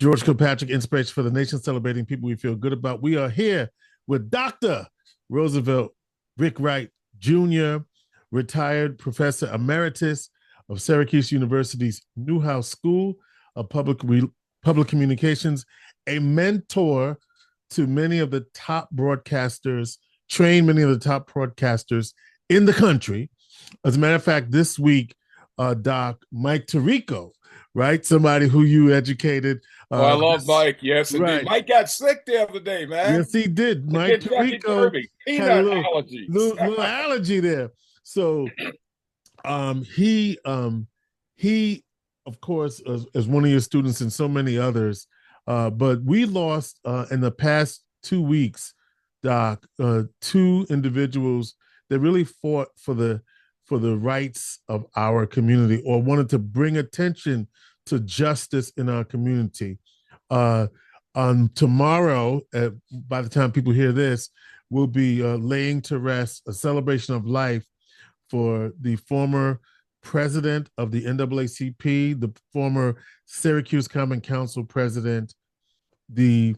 George Kilpatrick Inspiration for the Nation, celebrating people we feel good about. We are here with Dr. Roosevelt Rick Wright Jr., retired professor emeritus of Syracuse University's Newhouse School of Public Communications, a mentor to many of the top broadcasters, trained many of the top broadcasters in the country. As a matter of fact, this week, Doc, Mike Tirico, right? Somebody who you educated. I love Mike. Yes, indeed. Right. Mike got sick the other day, man. Yes, he did. Mike Tirico had a little allergy there. So he, of course, as one of your students and so many others, but we lost in the past 2 weeks, Doc, two individuals that really fought for the rights of our community, or wanted to bring attention to justice in our community. On tomorrow, by the time people hear this, we'll be laying to rest a celebration of life for the former president of the NAACP, the former Syracuse Common Council president, the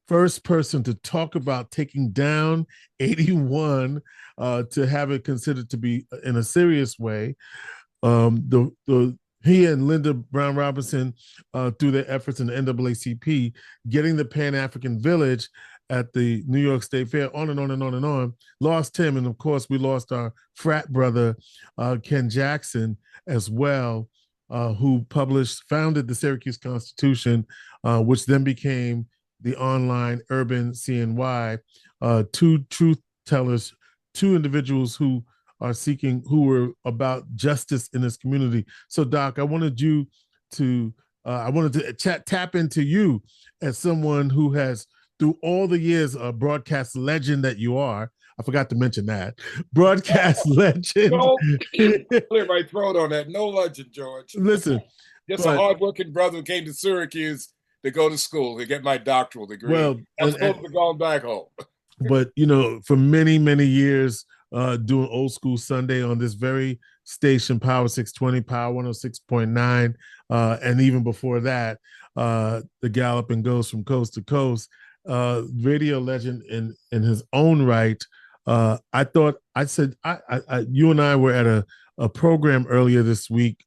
first person to talk about taking down 81, to have it considered to be in a serious way. He and Linda Brown Robinson, through their efforts in the NAACP, getting the Pan-African Village at the New York State Fair, on and on and on and on, lost him. And of course, we lost our frat brother, Ken Jackson, as well, who founded the Syracuse Constitution, which then became the online urban CNY, two truth tellers, two individuals who were about justice in this community. So, Doc, I wanted to tap into you as someone who has, through all the years, a broadcast legend that you are. I forgot to mention that. Broadcast legend. Clear my throat on that. No legend, George. Listen. Just a hardworking brother who came to Syracuse to go to school to get my doctoral degree. Well, I'm supposed to be going back home. But, for many, many years, doing Old School Sunday on this very station, Power 620, Power 106.9, and even before that, the Gallop and Goes from Coast to Coast, radio legend in his own right. You and I were at a program earlier this week,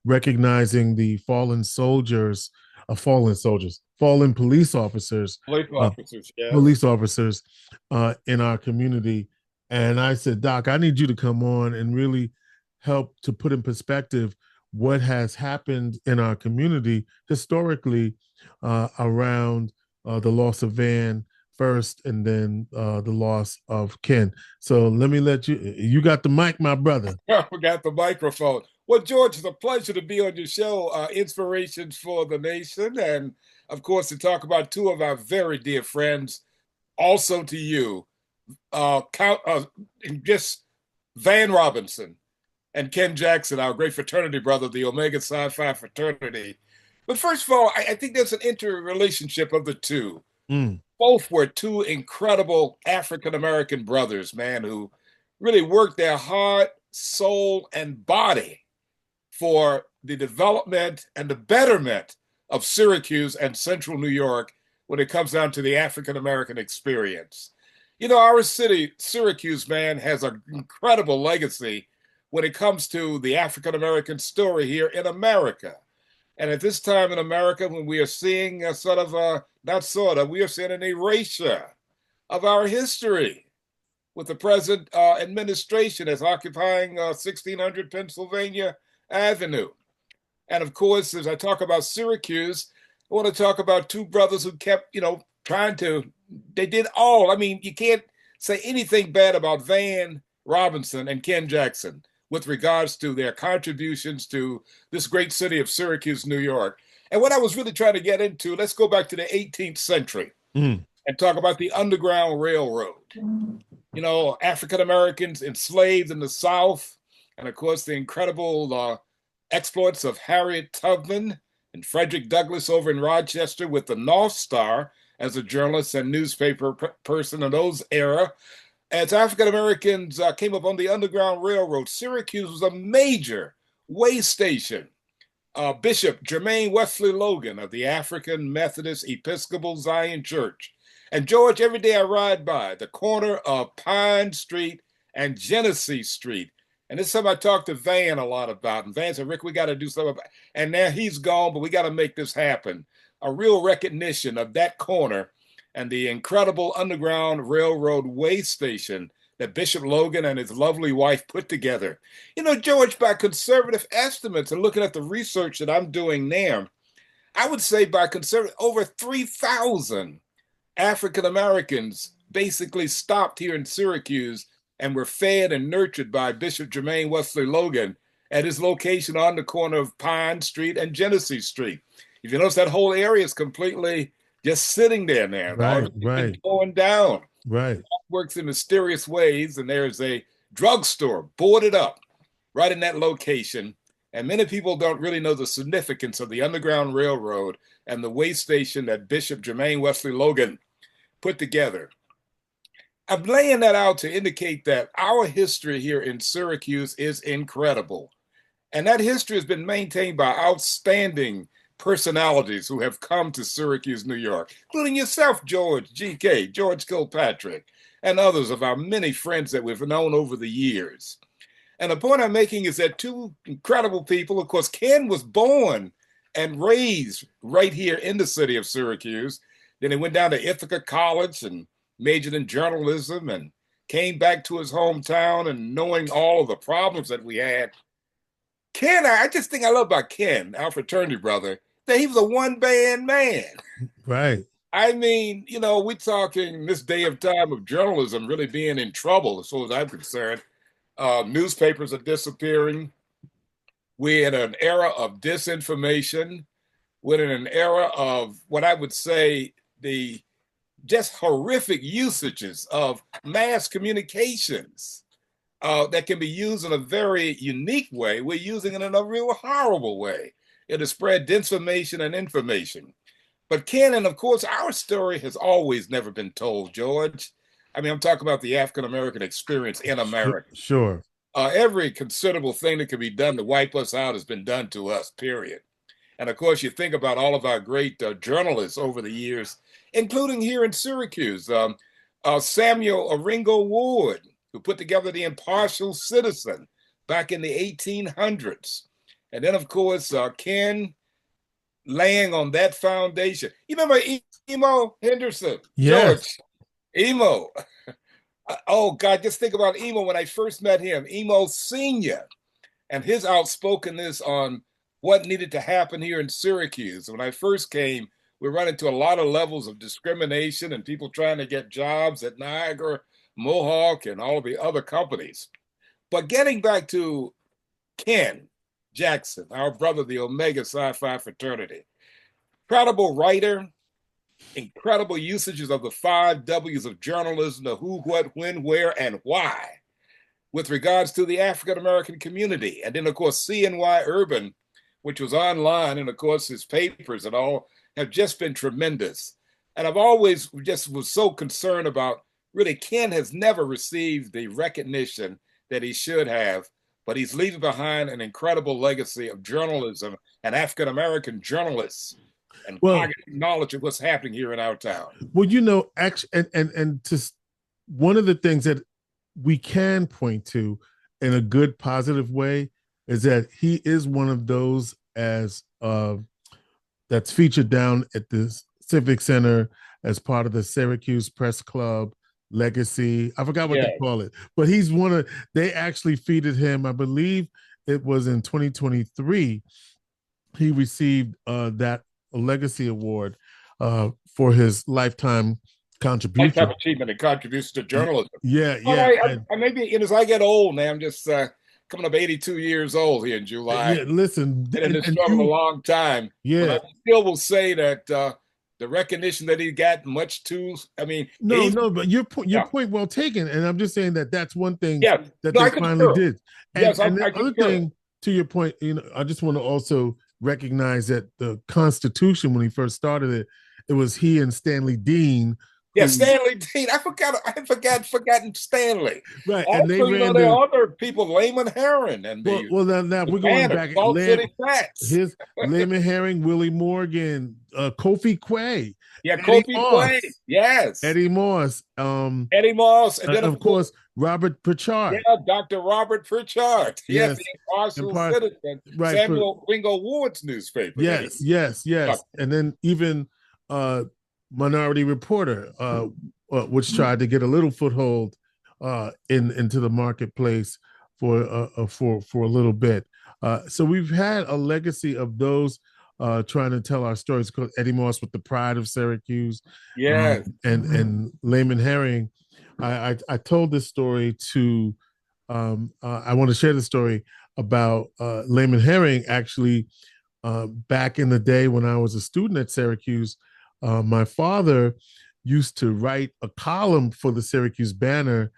recognizing the fallen police officers in our community. And I said, Doc, I need you to come on and really help to put in perspective what has happened in our community historically, around the loss of Van first, and then the loss of Ken. So let me you got the mic, my brother. We got the microphone. Well, George, it's a pleasure to be on your show, Inspirations for the Nation, and of course to talk about two of our very dear friends, also to you, just Van Robinson and Ken Jackson, our great fraternity brother, the Omega Psi Phi fraternity. But first of all, I think there's an interrelationship of the two. Both were two incredible African-American brothers, man, who really worked their heart, soul, and body for the development and the betterment of Syracuse and Central New York when it comes down to the African-American experience. Our city, Syracuse, man, has an incredible legacy when it comes to the African-American story here in America. And at this time in America, when we are seeing we are seeing an erasure of our history, with the present administration as occupying 1600 Pennsylvania Avenue. And of course, as I talk about Syracuse, I want to talk about two brothers who kept, they did all. I mean, you can't say anything bad about Van Robinson and Ken Jackson with regards to their contributions to this great city of Syracuse, New York. And what I was really trying to get into, let's go back to the 18th century and talk about the Underground Railroad. African Americans enslaved in the South, and of course the incredible exploits of Harriet Tubman and Frederick Douglass over in Rochester with the North Star as a journalist and newspaper person in those era. As African Americans came up on the Underground Railroad, Syracuse was a major way station Bishop Jermaine Wesley Logan of the African Methodist Episcopal Zion Church. And George, every day I ride by the corner of Pine Street and Genesee Street. And it's something I talked to Van a lot about. And Van said, Rick, we got to do something about it. And now he's gone, but we got to make this happen. A real recognition of that corner and the incredible Underground Railroad way station that Bishop Logan and his lovely wife put together. You know, George, by conservative estimates and looking at the research that I'm doing now, I would say by conservative, over 3,000 African Americans basically stopped here in Syracuse and were fed and nurtured by Bishop Jermaine Wesley Logan at his location on the corner of Pine Street and Genesee Street. If you notice, that whole area is completely just sitting there now. Right. Going down. Right. It works in mysterious ways, and there's a drugstore boarded up right in that location. And many people don't really know the significance of the Underground Railroad and the way station that Bishop Jermaine Wesley Logan put together. I'm laying that out to indicate that our history here in Syracuse is incredible. And that history has been maintained by outstanding personalities who have come to Syracuse, New York, including yourself, George, GK, George Kilpatrick, and others of our many friends that we've known over the years. And the point I'm making is that two incredible people, of course, Ken was born and raised right here in the city of Syracuse. Then he went down to Ithaca College and majored in journalism and came back to his hometown, and knowing all of the problems that we had. Ken, I just think I love about Ken, our fraternity brother, that he was a one-band man. Right. I mean, you know, we're talking this day of time of journalism really being in trouble, as far as I'm concerned. Newspapers are disappearing. We're in an era of disinformation. We're in an era of what I would say the just horrific usages of mass communications that can be used in a very unique way. We're using it in a real horrible way. It has spread disinformation and information. But Ken, and of course, our story has always never been told, George. I mean, I'm talking about the African-American experience in America. Sure. Every considerable thing that can be done to wipe us out has been done to us, period. And of course, you think about all of our great journalists over the years, including here in Syracuse, Samuel Aringo Ward, who put together the Impartial Citizen back in the 1800s. And then, of course, Ken laying on that foundation. You remember Emo Henderson? Yes. George, Emo. Oh, God, just think about Emo when I first met him, Emo Sr., and his outspokenness on what needed to happen here in Syracuse. When I first came, we run into a lot of levels of discrimination and people trying to get jobs at Niagara, Mohawk, and all of the other companies. But getting back to Ken Jackson, our brother, the Omega Psi Phi fraternity, incredible writer, incredible usages of the 5 W's of journalism, the who, what, when, where, and why, with regards to the African-American community. And then, of course, CNY Urban, which was online, and of course, his papers and all have just been tremendous. And I've always just was so concerned about, really, Ken has never received the recognition that he should have, but he's leaving behind an incredible legacy of journalism and African-American journalists and knowledge of what's happening here in our town. Well, you know, actually, and just one of the things that we can point to in a good, positive way is that he is one of those that's featured down at the Civic Center as part of the Syracuse Press Club Legacy. I forgot what they call it, but he's they actually featured him. I believe it was in 2023. He received that Legacy Award for his lifetime contribution. Lifetime achievement and contribution to journalism. Yeah. I maybe, as I get old now, I'm just coming up 82 years old here in July. Yeah, listen. Been in this struggle a long time. Yeah. But I still will say that the recognition that he got much too, I mean. No, but your point well taken. And I'm just saying that's one thing that they finally did. And the other thing, to your point, you know, I just want to also recognize that the Constitution, when he first started it, it was he and Stanley Dean Yeah, Stanley Dean. I had forgotten Stanley. Right, Also, and they ran there are other people, Layman Herring and now the we're going Banner, back. Salt City Fats. Here's Layman Herring, Willie Morgan, Kofi Quay, Yeah, Eddie Kofi Quay. Moss, Yes. Eddie Moss, Eddie Moss, and then of course Robert Pritchard. Yeah, Dr. Robert Pritchard. Yes, Yes, the impartial citizen. right. Samuel Wingo Ward's newspaper. Yes. And then even Minority Reporter, which tried to get a little foothold into the marketplace for a little bit. So we've had a legacy of those trying to tell our stories. Because Eddie Moss with the Pride of Syracuse, and Layman Herring. I told this story to. I want to share the story about Layman Herring. Actually, back in the day when I was a student at Syracuse, my father used to write a column for the Syracuse Banner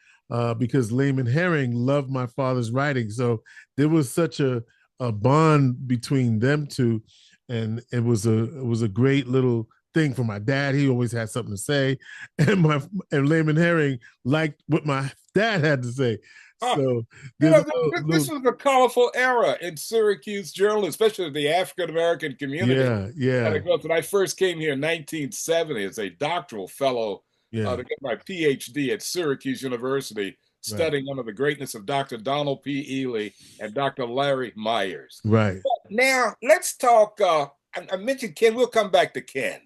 because Layman Herring loved my father's writing. So there was such a bond between them two, and it was a great little thing for my dad. He always had something to say, and Layman Herring liked what my dad had to say. So this was a colorful era in Syracuse journalism, especially the African American community. Yeah. And of course, when I first came here in 1970 as a doctoral fellow to get my PhD at Syracuse University, studying under the greatness of Dr. Donald P. Ely and Dr. Larry Myers. Right. But now let's talk. I mentioned Ken. We'll come back to Ken,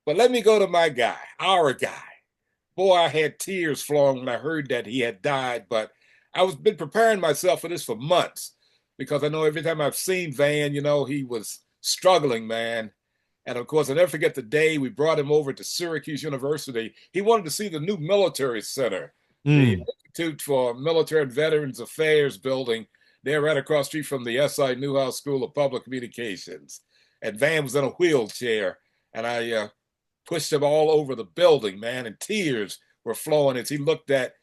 but let me go to my guy, our guy. Boy, I had tears flowing when I heard that he had died, but I was been preparing myself for this for months because I know every time I've seen Van, he was struggling, man. And of course, I'll never forget the day we brought him over to Syracuse University. He wanted to see the new military center, the Institute for Military and Veterans Affairs building. They're right across the street from the S.I. Newhouse School of Public Communications. And Van was in a wheelchair, and I pushed him all over the building, man, and tears were flowing as he looked at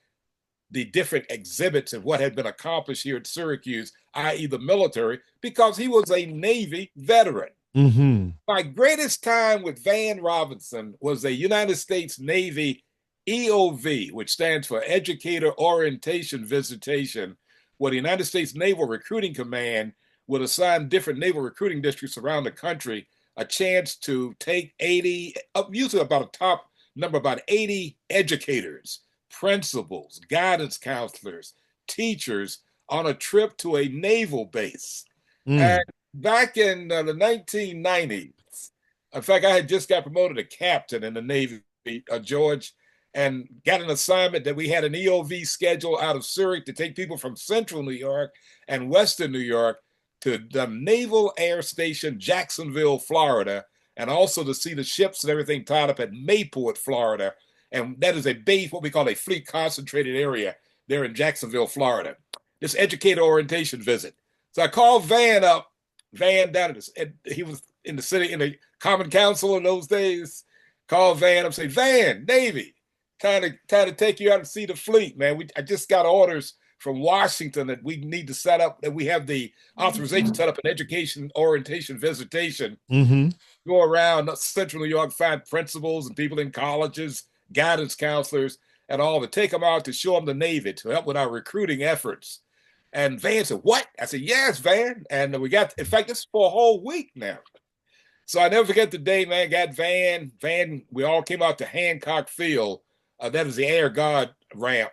the different exhibits and what had been accomplished here at Syracuse, i.e. the military, because he was a Navy veteran. Mm-hmm. My greatest time with Van Robinson was a United States Navy EOV, which stands for Educator Orientation Visitation, where the United States Naval Recruiting Command would assign different naval recruiting districts around the country a chance to take 80, usually about a top number, about 80 educators, principals, guidance counselors, teachers on a trip to a naval base. And back in the 1990s, in fact, I had just got promoted to captain in the Navy, George, and got an assignment that we had an EOV schedule out of Zurich to take people from Central New York and Western New York to the Naval Air Station, Jacksonville, Florida, and also to see the ships and everything tied up at Mayport, Florida. And that is a base, what we call a fleet concentrated area there in Jacksonville, Florida. This educator orientation visit. So I called Van up, Van down he was in the city, in the Common Council in those days. Called Van up, say, Van, Navy, trying to take you out and see the fleet, man. I just got orders from Washington that we need to set up, that we have the authorization to set up an education orientation visitation. Go around Central New York, find principals and people in colleges, guidance counselors, and all to take them out to show them the Navy to help with our recruiting efforts. And Van said, what? I said, yes, Van. And we got, in fact, this is for a whole week now. So I never forget the day, man, got Van, we all came out to Hancock Field. That is the Air Guard ramp.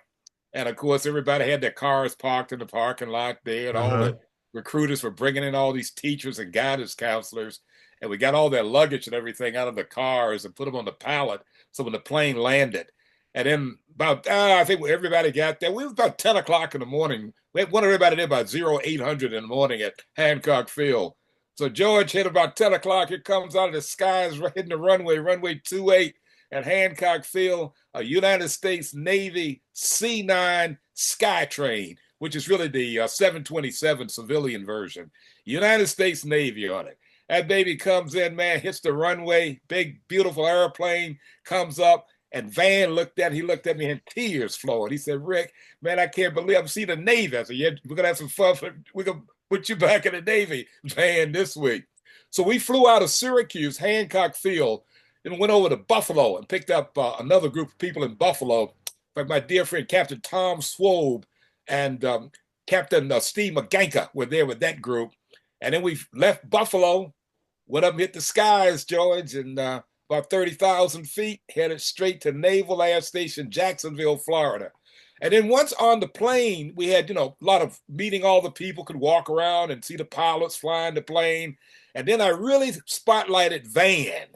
And of course, everybody had their cars parked in the parking lot there, and all the recruiters were bringing in all these teachers and guidance counselors. And we got all their luggage and everything out of the cars and put them on the pallet. So when the plane landed, and then about, I think everybody got there. We was about 10 o'clock in the morning. We wanted everybody there about 0800 in the morning at Hancock Field. So George hit about 10 o'clock. It comes out of the skies, hitting the runway 28 at Hancock Field, a United States Navy C-9 Skytrain, which is really the 727 civilian version. United States Navy on it. That baby comes in, man, hits the runway, big, beautiful airplane, comes up, and Van looked at me and tears flowing. He said, Rick, man, I can't believe I'm seeing the Navy. I said, yeah, we're going to have some fun. We're going to put you back in the Navy, Van, this week. So we flew out of Syracuse, Hancock Field, Then went over to Buffalo and picked up another group of people in Buffalo, like my dear friend Captain Tom Swobe and Captain Steve McGanka were there with that group. And then we left Buffalo, went up and hit the skies, George, and about 30,000 feet, headed straight to Naval Air Station, Jacksonville, Florida. And then once on the plane, we had, a lot of meeting all the people, could walk around and see the pilots flying the plane. And then I really spotlighted Van.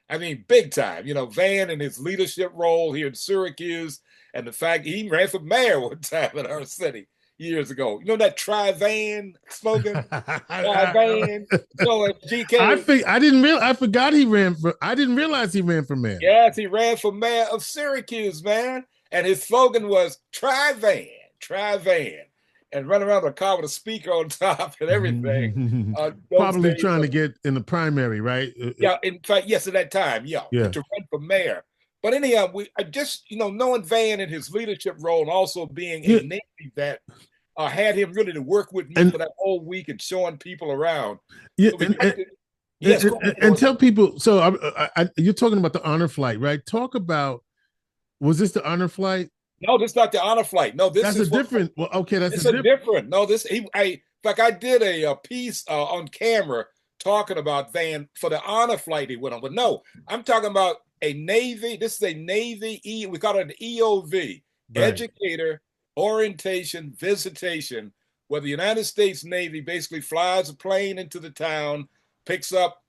I mean, big time, Van and his leadership role here in Syracuse and the fact he ran for mayor one time in our city years ago. You know that "Try Van" slogan? Try Van. So GK. I forgot he ran for. I didn't realize he ran for mayor. Yes, he ran for mayor of Syracuse, man. And his slogan was "Try Van, try Van," and run around the car with a speaker on top and everything. Probably trying to get in the primary, right? Yeah, in fact, yes, at that time, yeah. To run for mayor. But anyhow, I just, knowing Van and his leadership role and also being a Navy vet, had him really to work with me for that whole week and showing people around. Yeah, and tell people, so you're talking about the honor flight, right? Talk about, was this the honor flight? No, this is not the honor flight. No, this is different. Well, okay, that's different. No, in fact, I did a piece on camera talking about Van for the honor flight he went on. But no, I'm talking about a Navy. This is a Navy, we call it an EOV, right. Educator, Orientation, Visitation, where the United States Navy basically flies a plane into the town, picks up,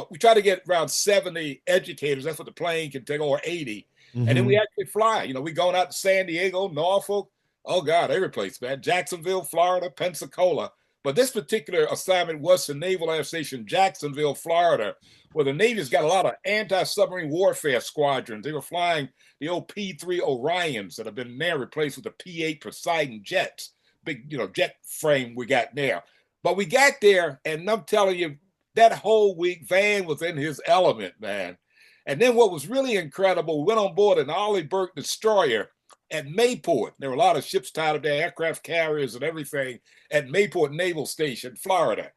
we try to get around 70 educators. That's what the plane can take, or 80. Mm-hmm. And then we actually fly. We going out to San Diego, Norfolk, oh God, every place, man. Jacksonville, Florida, Pensacola. But this particular assignment was to Naval Air Station, Jacksonville, Florida, where the Navy's got a lot of anti-submarine warfare squadrons. They were flying the old P-3 Orions that have been now replaced with the P-8 Poseidon jets. Big, jet frame we got there. But we got there, and I'm telling you, that whole week, Van was in his element, man. And then what was really incredible, we went on board an Arleigh Burke destroyer at Mayport. There were a lot of ships tied up there, aircraft carriers and everything at Mayport Naval Station, Florida.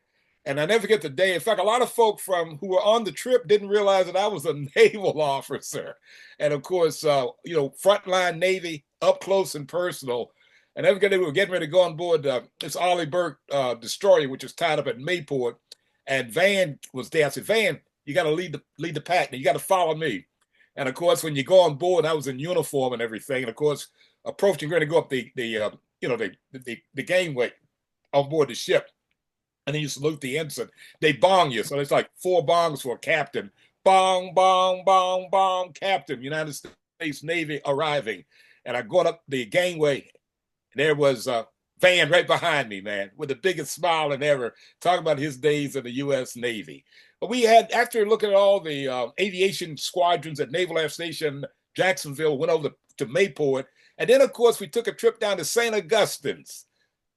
And I never forget the day. In fact, a lot of folk who were on the trip didn't realize that I was a naval officer. And of course, frontline Navy, up close and personal. And I never forget, we were getting ready to go on board this Arleigh Burke destroyer, which was tied up at Mayport. And Van was there. I said, Van, you got to lead the pack. Now you got to follow me. And of course, when you go on board, I was in uniform and everything. And of course, approaching, going to go up the gangway on board the ship. And then you salute the ensign. They bong you. So it's like 4 bongs for a captain. Bong, bong, bong, bong, captain, United States Navy arriving. And I go up the gangway. And there was Van right behind me, man, with the biggest smile than ever, talking about his days in the U.S. Navy. But we had, after looking at all the aviation squadrons at Naval Air Station, Jacksonville, went over to Mayport. And then, of course, we took a trip down to St. Augustine's.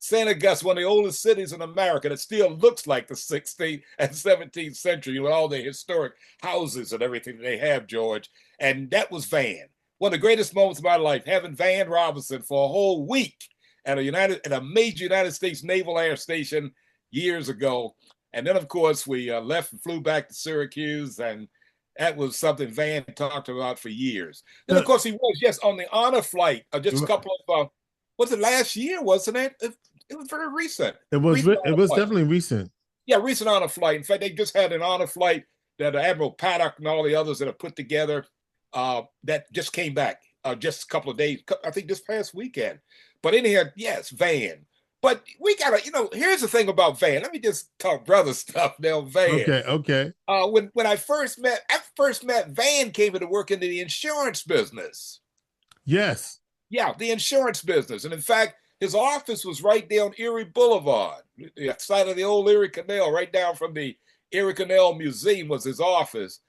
St. Augustine, one of the oldest cities in America that still looks like the 16th and 17th century with all the historic houses and everything that they have, George. And that was Van. One of the greatest moments of my life, having Van Robinson for a whole week at a major United States Naval Air Station years ago. And then, of course, we left and flew back to Syracuse, and that was something Van talked about for years. Then, of course, he was, yes, on the honor flight, just a couple of, was it last year, wasn't it? It was very recent. It was definitely recent. Yeah, recent honor flight. In fact, they just had an honor flight that Admiral Paddock and all the others that have put together that just came back just a couple of days, I think this past weekend. But anyhow, yes, Van. But we got to, here's the thing about Van. Let me just talk brother stuff now, Van. Okay. When I first met Van came to work into the insurance business. Yes. Yeah, the insurance business. And in fact, his office was right there on Erie Boulevard, the side of the old Erie Canal, right down from the Erie Canal Museum was his office.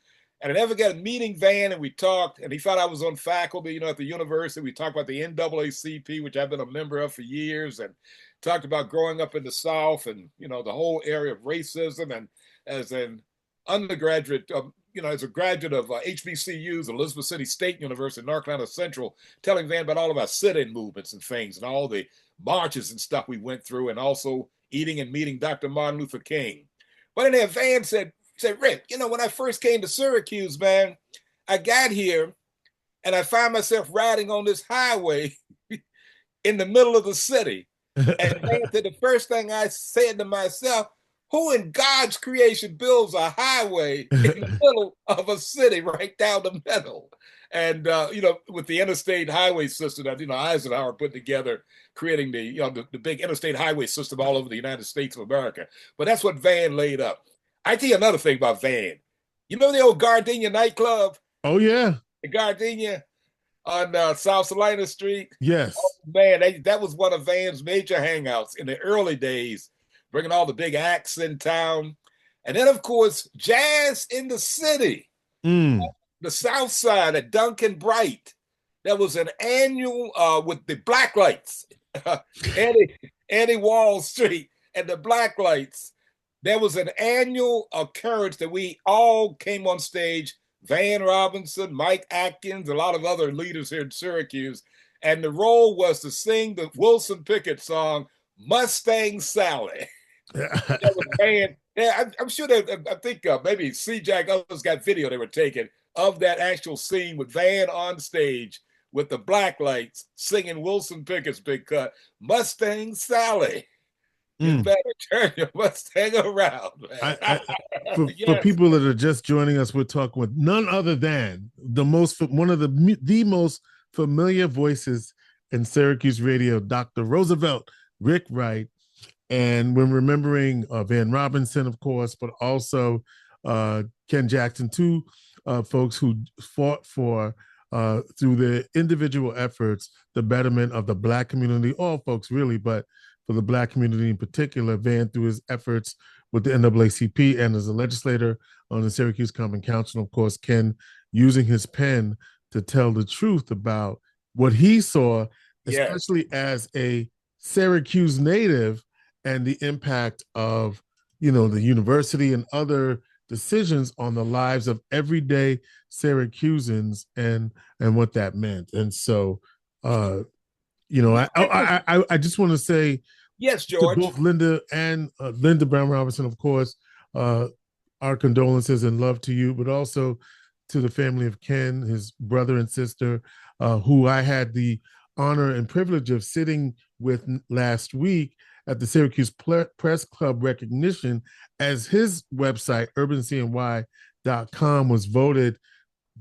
And I never got a meeting Van, and we talked, and he found I was on faculty, at the university. We talked about the NAACP, which I've been a member of for years, and talked about growing up in the South and, the whole area of racism. And as an undergraduate, as a graduate of HBCUs, Elizabeth City State University, North Carolina Central, telling Van about all of our sit-in movements and things and all the marches and stuff we went through, and also eating and meeting Dr. Martin Luther King. But then Van said, Rick, when I first came to Syracuse, man, I got here and I find myself riding on this highway in the middle of the city. And the first thing I said to myself, who in God's creation builds a highway in the middle of a city right down the middle? And, with the interstate highway system that, Eisenhower put together, creating the big interstate highway system all over the United States of America. But that's what Van laid up. I tell you another thing about Van. You know the old Gardenia nightclub? Oh, yeah. The Gardenia on South Salina Street? Yes. Oh, man, that was one of Van's major hangouts in the early days, bringing all the big acts in town. And then, of course, Jazz in the City. The South Side at Duncan Bright. There was an annual with the Black Lights, Annie Wall Street and the Black Lights. There was an annual occurrence that we all came on stage, Van Robinson, Mike Atkins, a lot of other leaders here in Syracuse. And the role was to sing the Wilson Pickett song, Mustang Sally. That was Van. Yeah, I'm sure I think maybe C-Jack, others got video they were taking of that actual scene with Van on stage with the Black Lights singing Wilson Pickett's big cut, Mustang Sally. You better turn your Mustang around, man. For people that are just joining us, we're talking with none other than one of the most familiar voices in Syracuse radio, Dr. Roosevelt Rick Wright. And when remembering Van Robinson, of course, but also Ken Jackson, two folks who fought for, through their individual efforts, the betterment of the Black community, all folks really, but for the Black community in particular. Van, through his efforts with the NAACP and as a legislator on the Syracuse Common Council, of course, Ken using his pen to tell the truth about what he saw, especially as a Syracuse native, and the impact of, the university and other decisions on the lives of everyday Syracusans and what that meant. And so, I just want to say, yes, George, to both Linda and Linda Brown Robinson, of course, our condolences and love to you, but also to the family of Ken, his brother and sister, who I had the honor and privilege of sitting with last week at the Syracuse Press Club recognition, as his website, urbancny.com, was voted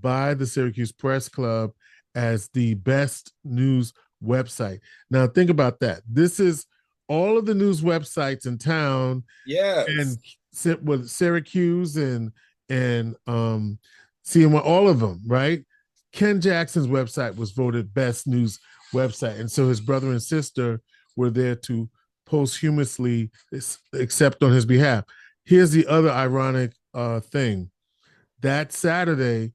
by the Syracuse Press Club as the best news website. Now, think about that. This is all of the news websites in town. Yes. And with Syracuse and CNY, all of them, right? Ken Jackson's website was voted best news website. And so his brother and sister were there to posthumously accept on his behalf. Here's the other ironic thing. That Saturday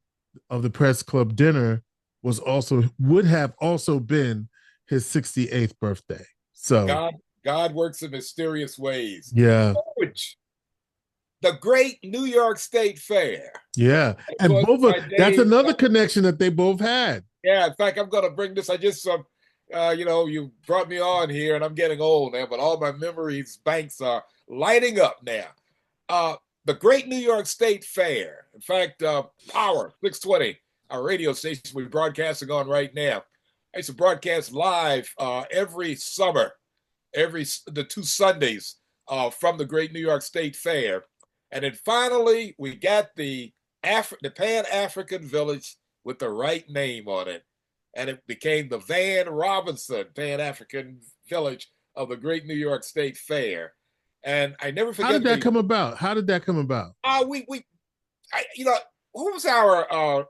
of the press club dinner would have also been his 68th birthday. So God works in mysterious ways. Yeah. The great New York State Fair. Yeah. And that's another connection that they both had. Yeah. In fact, I'm going to bring this. I just, you brought me on here and I'm getting old now, but all my memories banks are lighting up now. The great New York State Fair. In fact, Power 620, our radio station we're broadcasting on right now. I used to broadcast live every summer, the 2 Sundays from the great New York State Fair. And then finally, we got the Pan-African Village with the right name on it. And it became the Van Robinson Pan-African Village of the great New York State Fair. And I never forget. How did that come about? Who was our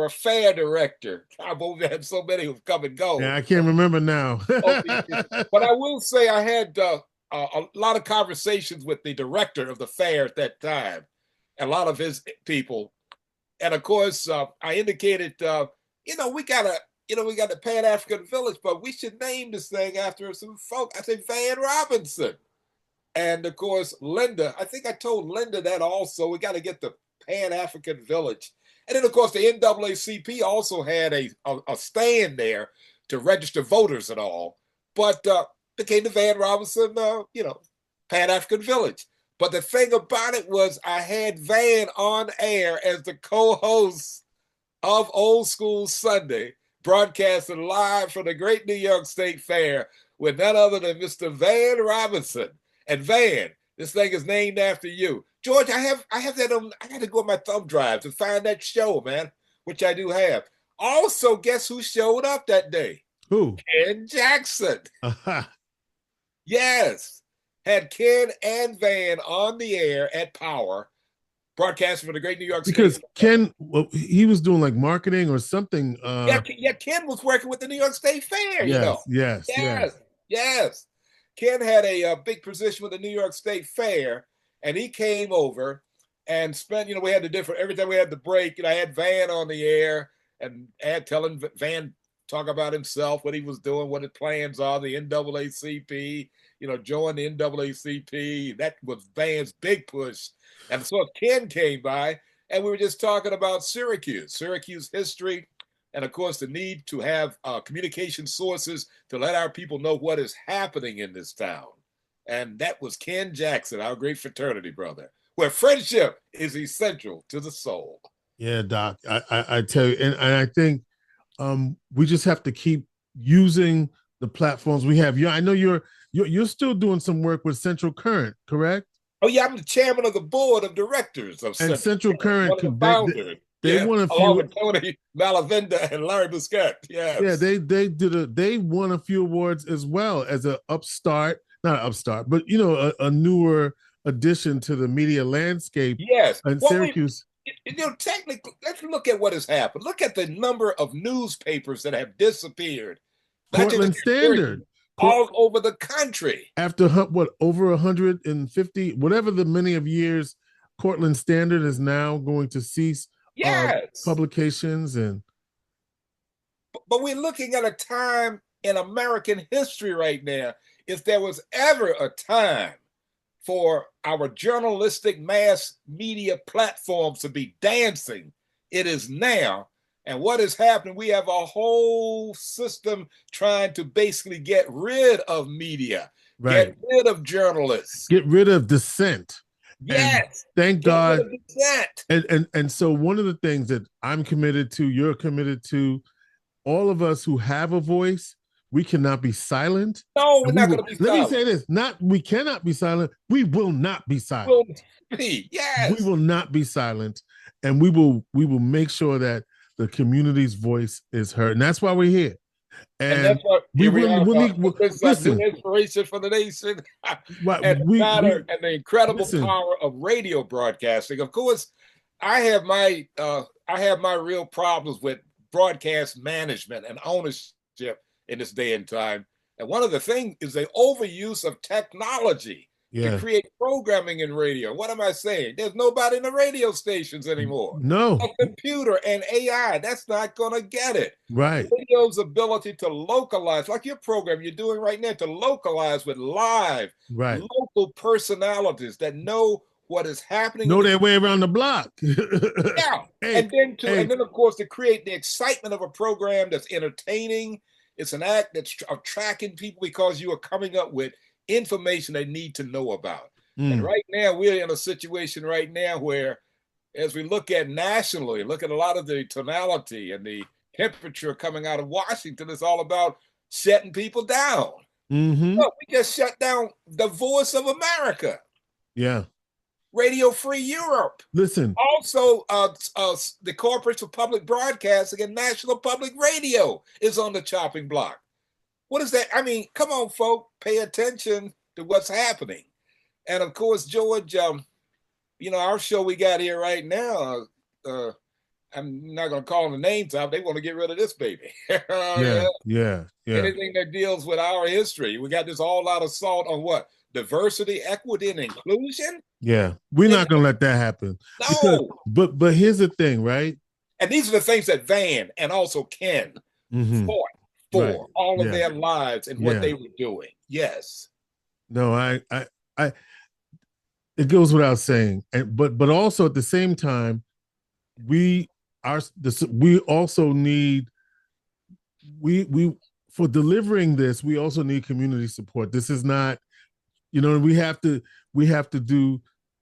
fair director? We had so many who've come and go. Yeah, I can't remember now. But I will say I had a lot of conversations with the director of the fair at that time, a lot of his people. And of course, I indicated, we got the Pan-African Village, but we should name this thing after some folk. I said Van Robinson. And of course, Linda, I think I told Linda that also. We got to get the Pan-African Village. And then, of course, the NAACP also had a stand there to register voters and all. But became the Van Robinson, Pan-African Village. But the thing about it was I had Van on air as the co-host of Old School Sunday, broadcasting live from the great New York State Fair with none other than Mr. Van Robinson. And Van, this thing is named after you. George, I have that on, I got to go on my thumb drive to find that show, man, which I do have. Also, guess who showed up that day? Who? Ken Jackson. Yes. Had Ken and Van on the air at Power, broadcasting for the great New York State. Because Ken, well, he was doing like marketing or something. Ken was working with the New York State Fair, Yes. Ken had a big position with the New York State Fair, and he came over and spent, we had every time we had the break, I had Van on the air and telling Van talk about himself, what he was doing, what his plans are, the NAACP, join the NAACP. That was Van's big push. And so Ken came by, and we were just talking about Syracuse history, and of course the need to have communication sources to let our people know what is happening in this town. And that was Ken Jackson, our great fraternity brother, where friendship is essential to the soul. Yeah, Doc, I tell you, and I think we just have to keep using the platforms we have. I know you're still doing some work with Central Current, correct? Oh yeah, I'm the chairman of the board of directors of Central Current. One of the founders. They won a few, along with Tony Malavenda and Larry Busquet. Yes. Yeah, they won a few awards as well as not an upstart, but a newer addition to the media landscape. Yes, in Syracuse. Technically, let's look at what has happened. Look at the number of newspapers that have disappeared. Portland Standard. All over the country. After over 150, whatever the many of years, Portland Standard is now going to cease publications. But we're looking at a time in American history right now. If there was ever a time for our journalistic mass media platforms to be dancing, it is now. And what is happening, we have a whole system trying to basically get rid of media, get rid of journalists, get rid of dissent. Yes. And thank God. And so one of the things that I'm committed to, you're committed to, all of us who have a voice, we cannot be silent. No, we're not going to be silent. Let me say this, we cannot be silent. We will not be silent. We will not be silent. And we will make sure that the community's voice is heard, and that's why we're here. And that's what listen, inspiration for the nation, and the incredible power of radio broadcasting. Of course, I have my real problems with broadcast management and ownership in this day and time. And one of the things is the overuse of technology to create programming in radio. What am I saying? There's nobody in the radio stations anymore. No. A computer and AI, that's not going to get it. Right. Radio's ability to localize, like your program you're doing right now, to localize with live, local personalities that know what is happening. Know their way around the block. And then, of course, to create the excitement of a program that's entertaining. It's an act that's attracting people because you are coming up with information they need to know about. And right now, we're in a situation right now where, as we look at nationally, look at a lot of the tonality and the temperature coming out of Washington, it's all about shutting people down. Look, we just shut down the voice of America. Yeah. Radio Free Europe. Listen. Also, the Corporation for Public Broadcasting and National Public Radio is on the chopping block. What is that? I mean, come on, folk, pay attention to what's happening. And of course, George, our show we got here right now, I'm not going to call them the names out. They want to get rid of this baby. Yeah. Anything that deals with our history. We got this all out assault on what? Diversity, equity, and inclusion? Yeah. We're not going to let that happen. No. But here's the thing, right? And these are the things that Van and also Ken fought for all of their lives and what they were doing. Yes. No, I it goes without saying. But also at the same time, we also need for delivering this, we also need community support. This is not, we have to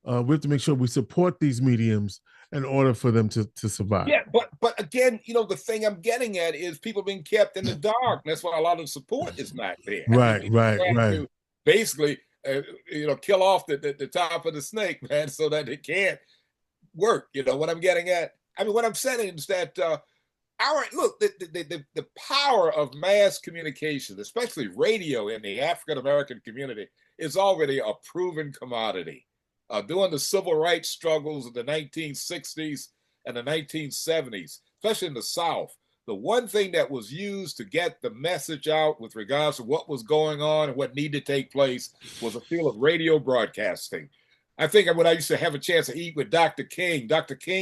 make sure we support these mediums, in order for them to survive. Yeah, but again, the thing I'm getting at is people being kept in the dark. That's why a lot of support is not there. Right, right. To basically, kill off the top of the snake, man, so that it can't work. You know what I'm getting at? I mean, what I'm saying is that the power of mass communication, especially radio in the African American community, is already a proven commodity. During the civil rights struggles of the 1960s and the 1970s, especially in the South, the one thing that was used to get the message out with regards to what was going on and what needed to take place was a field of radio broadcasting. I think when I used to have a chance to eat with Dr. King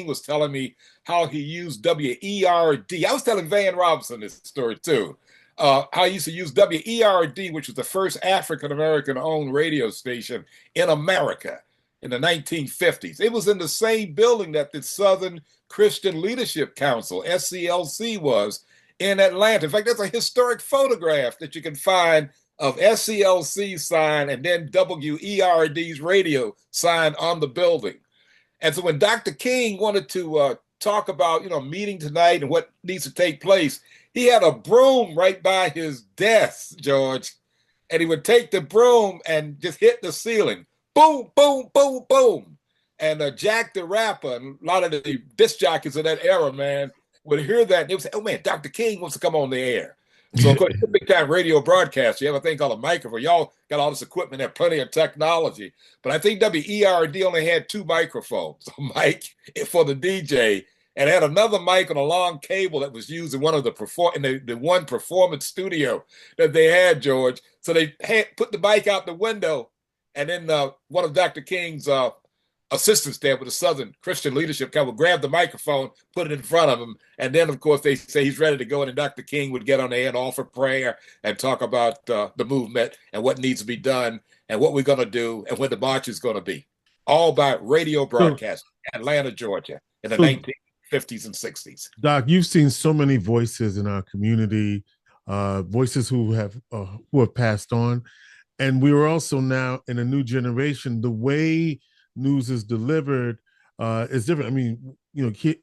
was telling me how he used WERD. I was telling Van Robinson this story too. How he used to use WERD, which was the first African-American owned radio station in America in the 1950s. It was in the same building that the Southern Christian Leadership Council, SCLC, was in Atlanta. In fact, there's a historic photograph that you can find of SCLC sign and then WERD's radio sign on the building. And so when Dr. King wanted to talk about, meeting tonight and what needs to take place, he had a broom right by his desk, George, and he would take the broom and just hit the ceiling. Boom, boom, boom, boom. And Jack the Rapper and a lot of the disc jockeys of that era, man, would hear that and they would say, oh, man, Dr. King wants to come on the air. So, of course, big time radio broadcast. You have a thing called a microphone. Y'all got all this equipment, have plenty of technology. But I think WERD only had 2 microphones, a mic for the DJ, and had another mic on a long cable that was used in one of the one performance studio that they had, George. So they put the mic out the window, and then one of Dr. King's assistants there with the Southern Christian Leadership Council would grab the microphone, put it in front of him, and then, of course, they say he's ready to go, and then Dr. King would get on there and offer prayer and talk about the movement and what needs to be done and what we're going to do and when the march is going to be. All by radio broadcast, Atlanta, Georgia, in the 1950s and 60s. Doc, you've seen so many voices in our community, voices who have passed on, and we are also now in a new generation. The way news is delivered is different. I mean,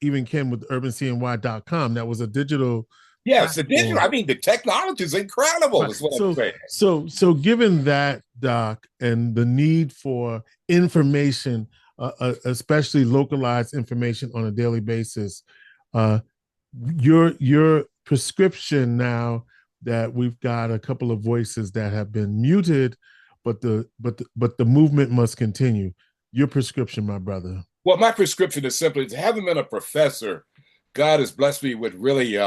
even Ken with urbancny.com, that was a digital. Yes, the digital. I mean, the technology is incredible. Right. Is what I'm saying. So given that, Doc, and the need for information, especially localized information on a daily basis, your prescription now that we've got a couple of voices that have been muted, but the movement must continue. Your prescription, my brother. Well, my prescription is simply, having been a professor, God has blessed me with really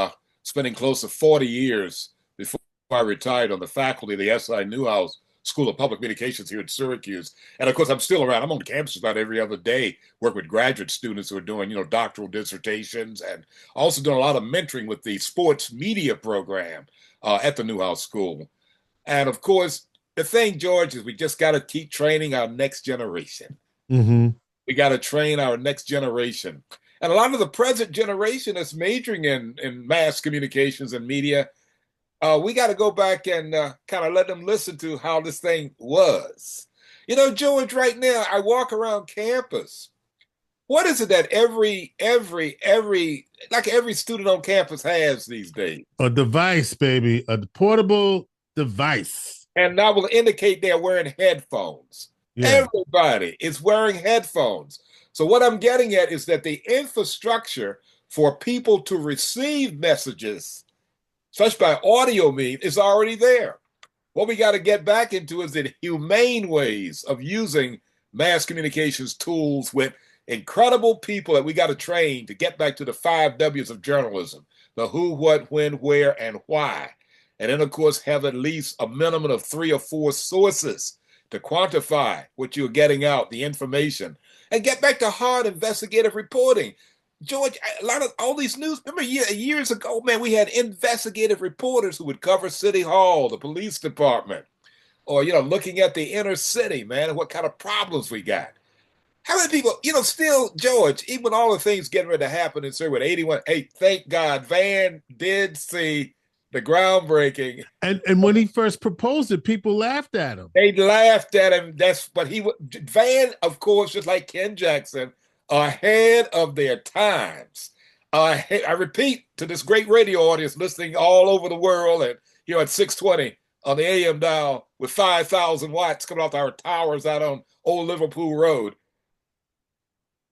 spending close to 40 years before I retired on the faculty of the S.I. Newhouse School of Public Communications here at Syracuse. And of course, I'm still around. I'm on campus about every other day, work with graduate students who are doing, doctoral dissertations, and also doing a lot of mentoring with the sports media program at the Newhouse School. And of course, the thing, George, is we just got to keep training our next generation. Mm-hmm. We got to train our next generation. And a lot of the present generation that's majoring in mass communications and media, we got to go back and kind of let them listen to how this thing was. George, right now, I walk around campus. What is it that every student on campus has these days? A device, baby, a portable device. And that will indicate they're wearing headphones. Yeah. Everybody is wearing headphones. So what I'm getting at is that the infrastructure for people to receive messages, especially by audio means, is already there. What we got to get back into is the humane ways of using mass communications tools with incredible people that we got to train to get back to the 5 W's of journalism: the who, what, when, where, and why. And then, of course, have at least a minimum of 3 or 4 sources to quantify what you're getting out, the information, and get back to hard investigative reporting. George, a lot of all these news, remember years ago, man, we had investigative reporters who would cover City Hall, the police department, or, looking at the inner city, man, and what kind of problems we got. How many people, still, George, even with all the things getting ready to happen in Surrey with 81, hey, thank God, Van did see the groundbreaking. And when he first proposed it, people laughed at him. They laughed at him. Van, of course, just like Ken Jackson, ahead of their times. I repeat to this great radio audience listening all over the world and here at 620 on the AM dial with 5,000 watts coming off our towers out on Old Liverpool Road.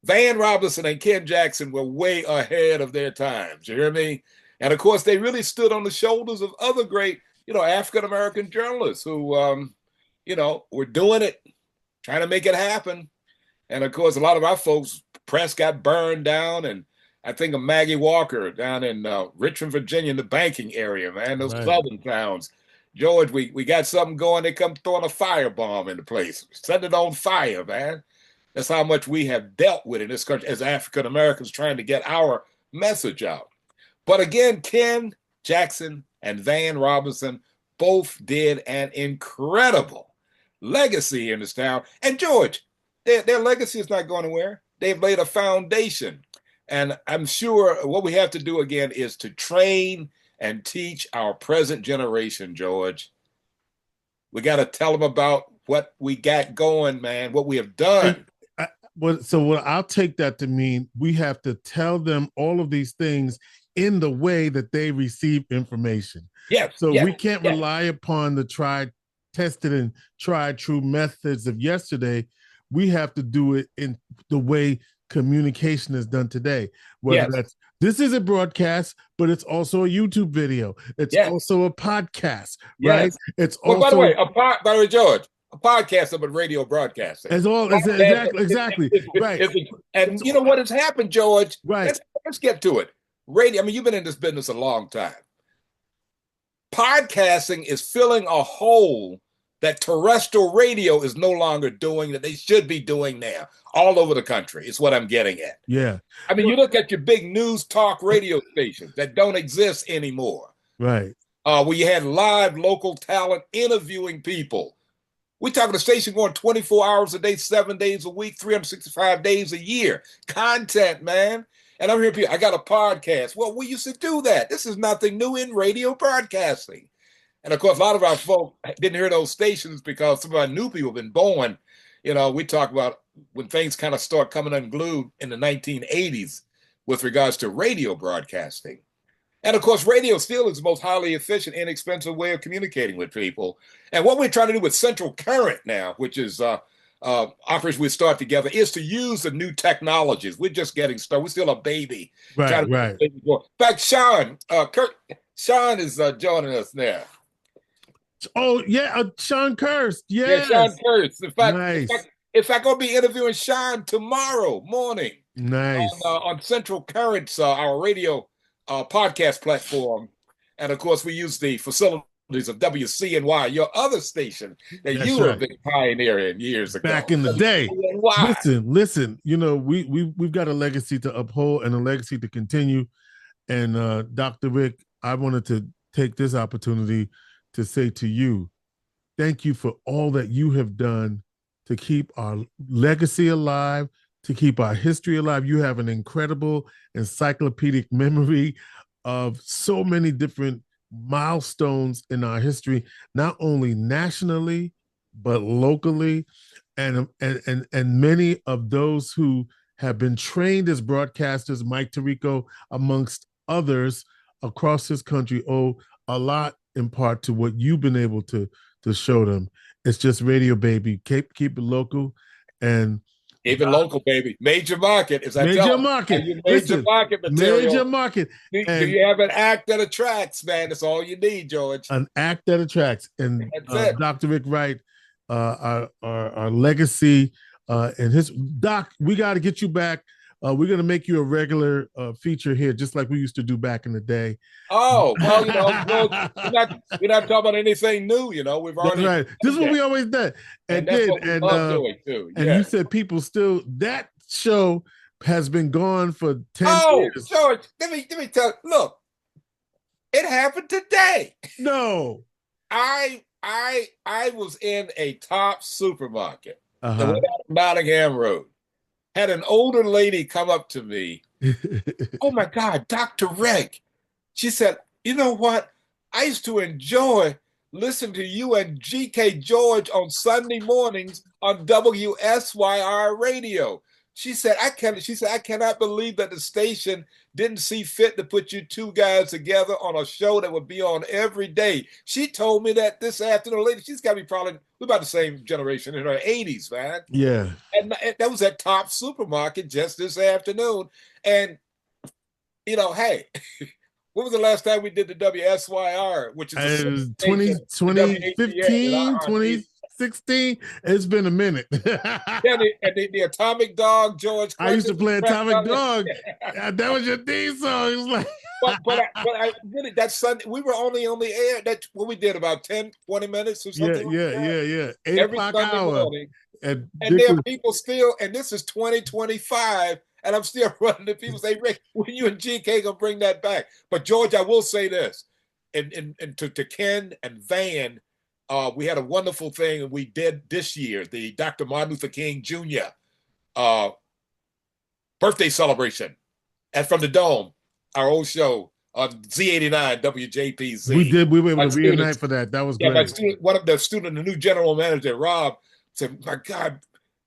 Van Robinson and Ken Jackson were way ahead of their times. You hear me? And of course, they really stood on the shoulders of other great, African-American journalists who, were doing it, trying to make it happen. And of course, a lot of our folks, press got burned down. And I think of Maggie Walker down in Richmond, Virginia, in the banking area, man, those southern towns. George, we got something going. They come throwing a firebomb in the place, setting it on fire, man. That's how much we have dealt with in this country as African Americans trying to get our message out. But again, Ken Jackson and Van Robinson both did an incredible legacy in this town. And George, their legacy is not going anywhere. They've laid a foundation. And I'm sure what we have to do again is to train and teach our present generation, George. We got to tell them about what we got going, man, what we have done. I'll take that to mean we have to tell them all of these things in the way that they receive information. Yes. So we can't rely upon the tried, tested, and tried true methods of yesterday. We have to do it in the way communication is done today. This is a broadcast, but it's also a YouTube video. It's also a podcast, right? It's also. By the way, George, a podcast of a radio broadcasting. Exactly. Right. And you know what has happened, George? Right. Let's get to it. Radio. I mean, you've been in this business a long time. Podcasting is filling a hole that terrestrial radio is no longer doing that they should be doing now all over the country. Is what I'm getting at. Yeah. I mean, you look at your big news talk radio stations that don't exist anymore. Right. Where you had live local talent interviewing people. We talking a station going 24 hours a day, 7 days a week, 365 days a year. Content, man. And I'm hearing people, I got a podcast. Well, we used to do that. This is nothing new in radio broadcasting. And of course, a lot of our folk didn't hear those stations because some of our new people have been born. We talk about when things kind of start coming unglued in the 1980s with regards to radio broadcasting. And of course, radio still is the most highly efficient, inexpensive way of communicating with people. And what we're trying to do with Central Current now, which is operation we start together, is to use the new technologies. We're just getting started. We're still a baby. Right. In fact, Sean is joining us now. Oh, yeah, Sean Kirst. Yes. Yeah, Sean Kirst. In fact, I'll be interviewing Sean tomorrow morning. Nice. On Central Currents, our radio podcast platform. And of course, we use the facilities of WCNY, your other station that you were a big pioneer in years ago. Back in the day. Listen, we've got a legacy to uphold and a legacy to continue. And Dr. Rick, I wanted to take this opportunity to say to you, thank you for all that you have done to keep our legacy alive, to keep our history alive. You have an incredible encyclopedic memory of so many different milestones in our history, not only nationally, but locally. And many of those who have been trained as broadcasters, Mike Tirico, amongst others across this country, owe a lot in part to what you've been able to show them. It's just radio, baby. Keep it local and keep it local, baby. Major market, as I major tell market. Major market material. Major market. Do you have an act that attracts, man? That's all you need, George. An act that attracts. And Dr. Rick Wright, our legacy and his doc, we got to get you back. We're going to make you a regular feature here, just like we used to do back in the day. Oh, well, we're not talking about anything new, We've already. That's right. This is what we always did. And that's what we love doing, too. And you said people still, that show has been gone for 10 years. Oh, George, let me tell you, look, it happened today. No. I was in a top supermarket that went out on Nottingham Road. Had an older lady come up to me. Oh my God, Dr. Rick. She said, you know what? I used to enjoy listening to you and GK George on Sunday mornings on WSYR radio. She said, I cannot believe that the station didn't see fit to put you two guys together on a show that would be on every day. She told me that this afternoon. Lady, she's got to be we're about the same generation, in her 80s, man. Yeah. And that was at Top Supermarket just this afternoon. And, hey, when was the last time we did the WSYR, which is 2015, 2016? It's been a minute. and the Atomic Dog, George. I used to play Atomic Dog. That was your theme song. It was like, but I really, that Sunday, we were only on the air. That's what we did, about 10, 20 minutes or something. Yeah. 8 Every o'clock Sunday hour. morning. And there are people still, and this is 2025, and I'm still running to people say, Rick, when you and GK gonna bring that back? But George, I will say this, and to Ken and Van, we had a wonderful thing we did this year, the Dr. Martin Luther King Jr. Birthday celebration from the Dome, our old show on Z89 WJPZ. We were able to reunite for that. That was great. One of the students, the new general manager, Rob, said, my God,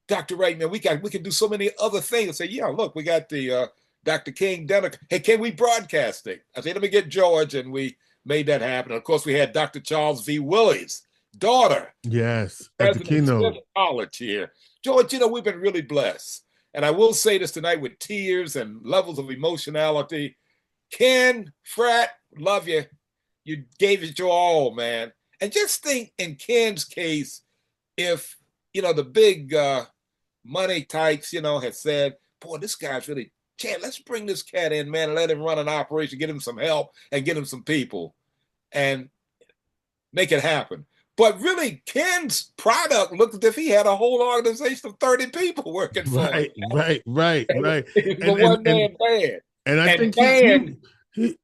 Dr. Wright, man, we can do so many other things. I said, yeah, look, we got the Dr. King dinner. Hey, can we broadcast it? I said, let me get George, and we made that happen. Of course, we had Dr. Charles V. Willie's daughter. Yes, at the keynote. College here. George, we've been really blessed. And I will say this tonight with tears and levels of emotionality. Ken, Frat, love you. You gave it your all, man. And just think, in Ken's case, if the big money types, had said, boy, this guy's really, Chad, let's bring this cat in, man, and let him run an operation, get him some help and get him some people and make it happen. But really, Ken's product looked as if he had a whole organization of 30 people working for him. Right. It was a one-man band. And I think Van,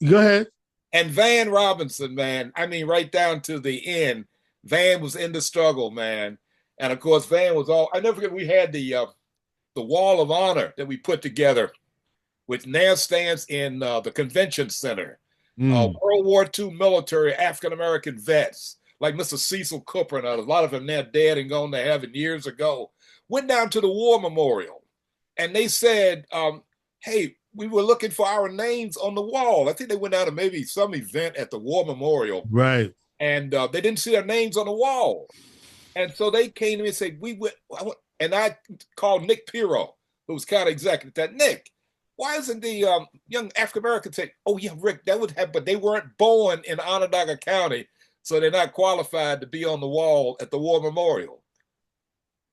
go ahead. And Van Robinson, man, I mean, right down to the end, Van was in the struggle, man. And of course, Van was I never forget, we had the Wall of Honor that we put together, which now stands in the Convention Center. World War II military African-American vets, like Mr. Cecil Cooper and others, a lot of them now dead and gone to heaven years ago, went down to the War Memorial. And they said, hey, we were looking for our names on the wall. I think they went out to maybe some event at the War Memorial. Right. And they didn't see their names on the wall. And so they came to me and said, and I called Nick Pirro, who was county executive, that Nick, why isn't the young African-American say, oh yeah, Rick, that would have, but they weren't born in Onondaga County, so they're not qualified to be on the wall at the War Memorial.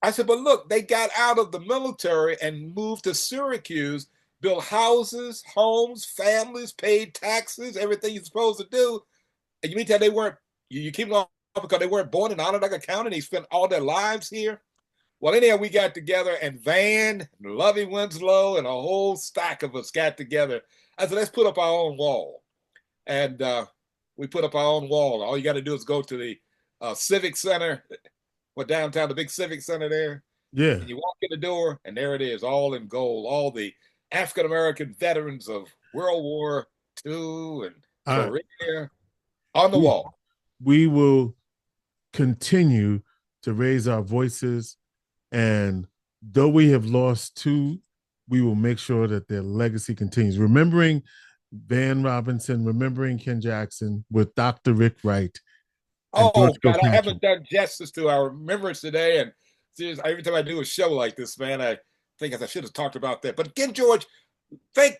I said, but look, they got out of the military and moved to Syracuse, built houses, homes, families, paid taxes, everything you're supposed to do. And you mean that they weren't, you keep them on because they weren't born in Onondaga County and they spent all their lives here? Well, anyhow, we got together, and Van, and Lovey Winslow, and a whole stack of us got together. I said, let's put up our own wall. And we put up our own wall. All you got to do is go to the Civic Center, downtown, the big Civic Center there. Yeah. And you walk in the door, and there it is, all in gold, all the African-American veterans of World War II and Korea on the wall. We will continue to raise our voices. And though we have lost two, we will make sure that their legacy continues. Remembering Van Robinson, remembering Ken Jackson with Dr. Rick Wright. Oh, God, I haven't done justice to our remembrance today. And every time I do a show like this, man, I think I should have talked about that. But again, George, thank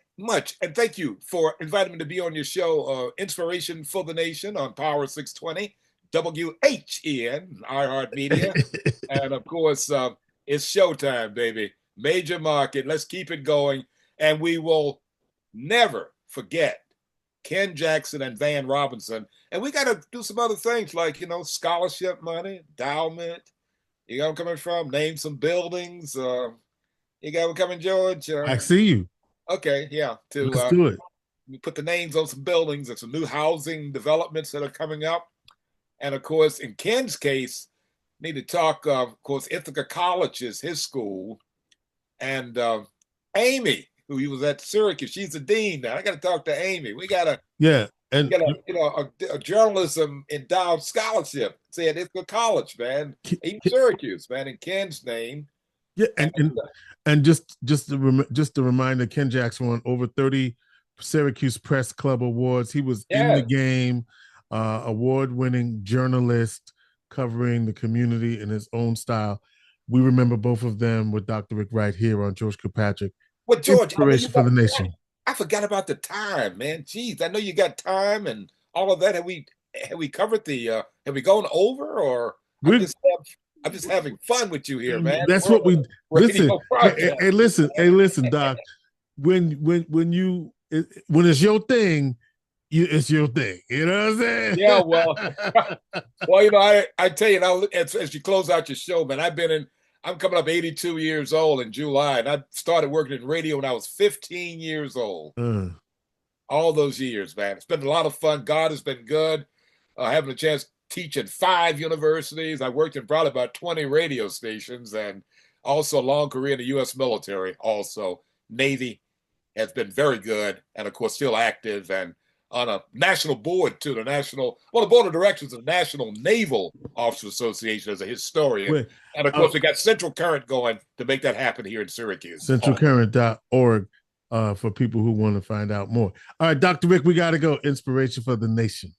you for inviting me to be on your show, Inspiration for the Nation on Power 620. WHEN, iHeartRadio. And of course, it's showtime, baby. Major market. Let's keep it going. And we will never forget Ken Jackson and Van Robinson. And we got to do some other things like, scholarship money, endowment. You got them coming from? Name some buildings. You got them coming, George? I see you. Okay, yeah. Let's do it. We put the names on some buildings and some new housing developments that are coming up. And of course, in Ken's case, need to talk, of course, Ithaca College is his school. And Amy, who he was at Syracuse, she's the dean now. I got to talk to Amy. We got to get a journalism endowed scholarship. Say at Ithaca College, man. Even Syracuse, man, in Ken's name. Yeah, and just a reminder, Ken Jackson won over 30 Syracuse Press Club awards. He was in the game, award-winning journalist covering the community in his own style. We remember both of them with Dr. Rick Wright here on George Kilpatrick. Well, George, Inspiration for the nation. I forgot about the time, man. Jeez, I know you got time and all of that. Have we covered the? Have we gone over, or I'm just having fun with you here, man. That's what we listen. Hey, listen, Doc. When it's your thing, it's your thing. You know what I'm saying? Yeah, well, I tell you now, as you close out your show, man, I'm coming up 82 years old in July, and I started working in radio when I was 15 years old. All those years, man. It's been a lot of fun. God has been good. Having a chance to teach in 5 universities. I worked in probably about 20 radio stations, and also a long career in the U.S. military. Also, Navy has been very good, and of course, still active and on a national board too. The board of directors of the National Naval Officers Association as a historian. And of course, we got Central Current going to make that happen here in Syracuse. CentralCurrent.org for people who want to find out more. All right, Dr. Rick, we got to go. Inspiration for the nation.